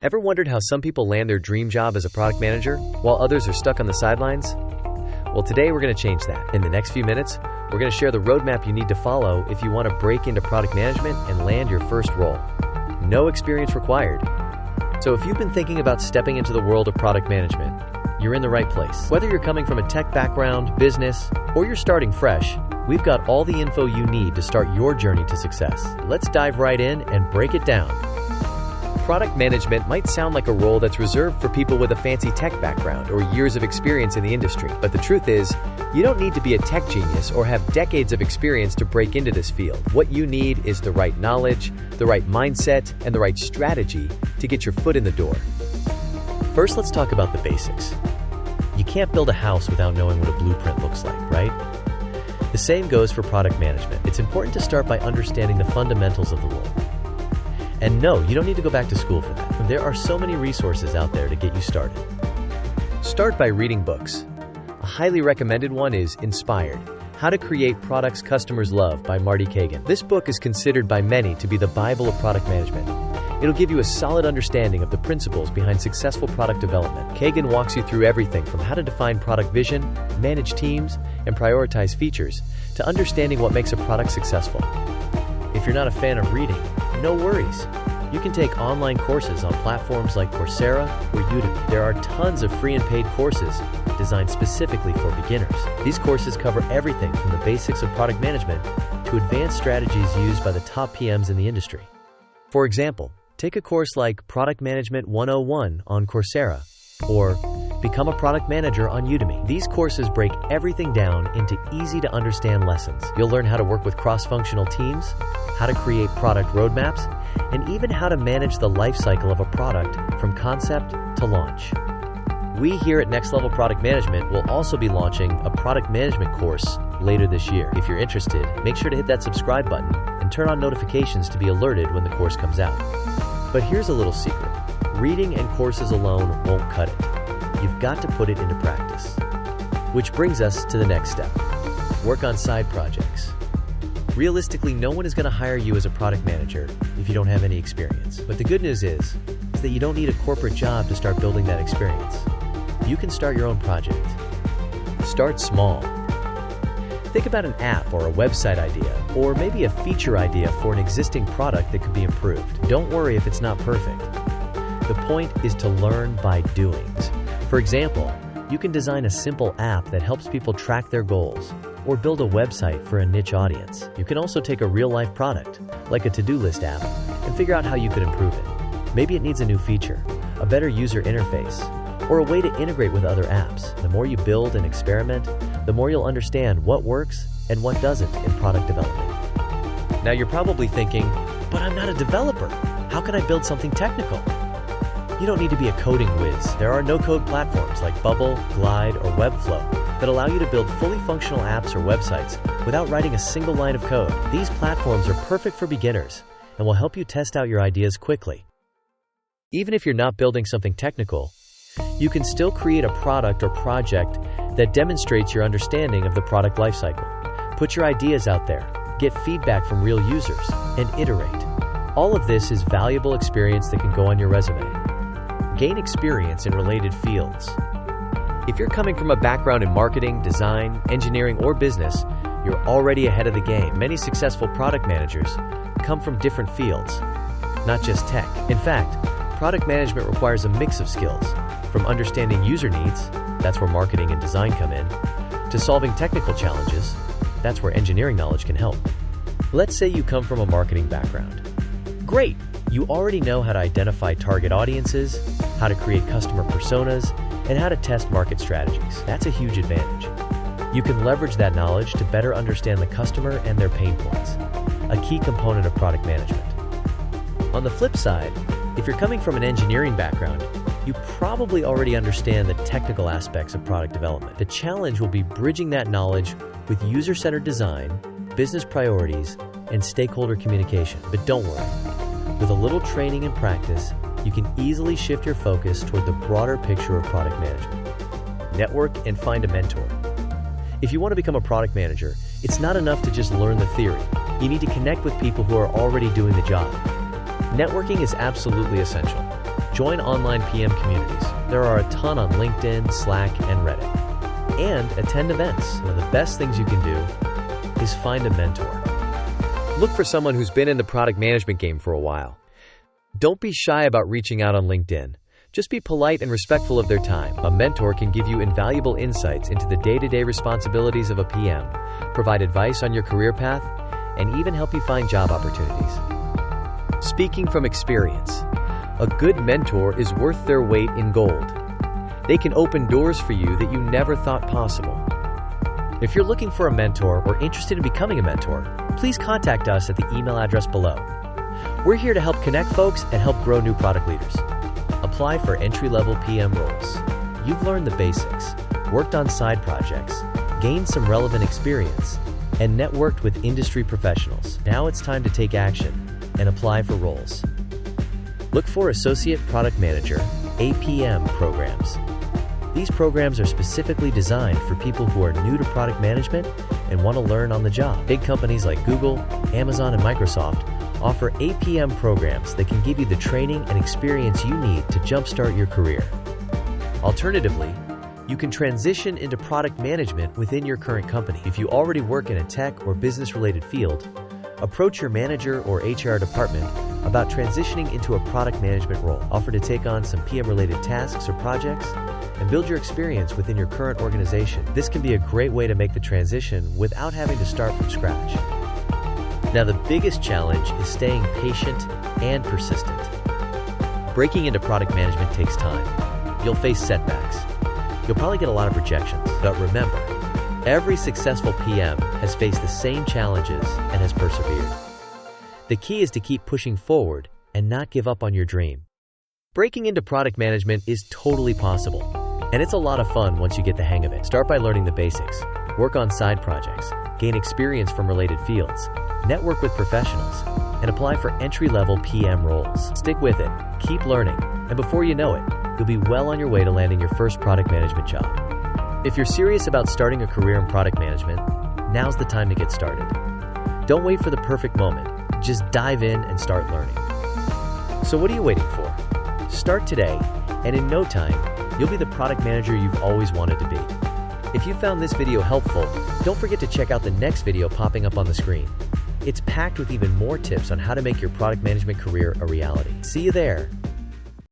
Ever wondered how some people land their dream job as a product manager, while others are stuck on the sidelines? Well, today we're going to change that. In the next few minutes, we're going to share the roadmap you need to follow if you want to break into product management and land your first role. No experience required. So if you've been thinking about stepping into the world of product management, you're in the right place. Whether you're coming from a tech background, business, or you're starting fresh, we've got all the info you need to start your journey to success. Let's dive right in and break it down. Product management might sound like a role that's reserved for people with a fancy tech background or years of experience in the industry. But the truth is, you don't need to be a tech genius or have decades of experience to break into this field. What you need is the right knowledge, the right mindset, and the right strategy to get your foot in the door. First, let's talk about the basics. You can't build a house without knowing what a blueprint looks like, right? The same goes for product management. It's important to start by understanding the fundamentals of the role. And no, you don't need to go back to school for that. There are so many resources out there to get you started. Start by reading books. A highly recommended one is Inspired: How to Create Products Customers Love by Marty Cagan. This book is considered by many to be the Bible of product management. It'll give you a solid understanding of the principles behind successful product development. Kagan walks you through everything from how to define product vision, manage teams, and prioritize features, to understanding what makes a product successful. If you're not a fan of reading, no worries. You can take online courses on platforms like Coursera or Udemy. There are tons of free and paid courses designed specifically for beginners. These courses cover everything from the basics of product management to advanced strategies used by the top PMs in the industry. For example, take a course like Product Management 101 on Coursera or Become a Product Manager on Udemy. These courses break everything down into easy-to-understand lessons. You'll learn how to work with cross-functional teams, how to create product roadmaps, and even how to manage the life cycle of a product from concept to launch. We here at Next Level Product Management will also be launching a product management course later this year. If you're interested, make sure to hit that subscribe button and turn on notifications to be alerted when the course comes out. But here's a little secret. Reading and courses alone won't cut it. You've got to put it into practice. Which brings us to the next step. Work on side projects. Realistically, no one is going to hire you as a product manager if you don't have any experience. But the good news is that you don't need a corporate job to start building that experience. You can start your own project. Start small. Think about an app or a website idea, or maybe a feature idea for an existing product that could be improved. Don't worry if it's not perfect. The point is to learn by doing. For example, you can design a simple app that helps people track their goals, or build a website for a niche audience. You can also take a real-life product, like a to-do list app, and figure out how you could improve it. Maybe it needs a new feature, a better user interface, or a way to integrate with other apps. The more you build and experiment, the more you'll understand what works and what doesn't in product development. Now you're probably thinking, but I'm not a developer. How can I build something technical? You don't need to be a coding whiz. There are no-code platforms like Bubble, Glide, or Webflow that allow you to build fully functional apps or websites without writing a single line of code. These platforms are perfect for beginners and will help you test out your ideas quickly. Even if you're not building something technical, you can still create a product or project that demonstrates your understanding of the product lifecycle. Put your ideas out there, get feedback from real users, and iterate. All of this is valuable experience that can go on your resume. Gain experience in related fields. If you're coming from a background in marketing, design, engineering, or business, you're already ahead of the game. Many successful product managers come from different fields, not just tech. In fact, product management requires a mix of skills, from understanding user needs, that's where marketing and design come in, to solving technical challenges, that's where engineering knowledge can help. Let's say you come from a marketing background. Great! You already know how to identify target audiences, how to create customer personas, and how to test market strategies. That's a huge advantage. You can leverage that knowledge to better understand the customer and their pain points, a key component of product management. On the flip side, if you're coming from an engineering background, you probably already understand the technical aspects of product development. The challenge will be bridging that knowledge with user-centered design, business priorities, and stakeholder communication. But don't worry. With a little training and practice, you can easily shift your focus toward the broader picture of product management. Network and find a mentor. If you want to become a product manager, it's not enough to just learn the theory. You need to connect with people who are already doing the job. Networking is absolutely essential. Join online PM communities. There are a ton on LinkedIn, Slack, and Reddit. And attend events. One of the best things you can do is find a mentor. Look for someone who's been in the product management game for a while. Don't be shy about reaching out on LinkedIn. Just be polite and respectful of their time. A mentor can give you invaluable insights into the day-to-day responsibilities of a PM, provide advice on your career path, and even help you find job opportunities. Speaking from experience, a good mentor is worth their weight in gold. They can open doors for you that you never thought possible. If you're looking for a mentor or interested in becoming a mentor, please contact us at the email address below. We're here to help connect folks and help grow new product leaders. Apply for entry-level PM roles. You've learned the basics, worked on side projects, gained some relevant experience, and networked with industry professionals. Now it's time to take action and apply for roles. Look for Associate Product Manager, APM programs. These programs are specifically designed for people who are new to product management and want to learn on the job. Big companies like Google, Amazon, and Microsoft offer APM programs that can give you the training and experience you need to jumpstart your career. Alternatively, you can transition into product management within your current company. If you already work in a tech or business-related field, approach your manager or HR department about transitioning into a product management role. Offer to take on some PM-related tasks or projects and build your experience within your current organization. This can be a great way to make the transition without having to start from scratch. Now, the biggest challenge is staying patient and persistent. Breaking into product management takes time. You'll face setbacks. You'll probably get a lot of rejections. But remember, every successful PM has faced the same challenges and has persevered. The key is to keep pushing forward and not give up on your dream. Breaking into product management is totally possible, and it's a lot of fun once you get the hang of it. Start by learning the basics, work on side projects, gain experience from related fields, network with professionals, and apply for entry-level PM roles. Stick with it, keep learning, and before you know it, you'll be well on your way to landing your first product management job. If you're serious about starting a career in product management, now's the time to get started. Don't wait for the perfect moment. Just dive in and start learning. So what are you waiting for? Start today, and in no time, you'll be the product manager you've always wanted to be. If you found this video helpful, don't forget to check out the next video popping up on the screen. It's packed with even more tips on how to make your product management career a reality. See you there.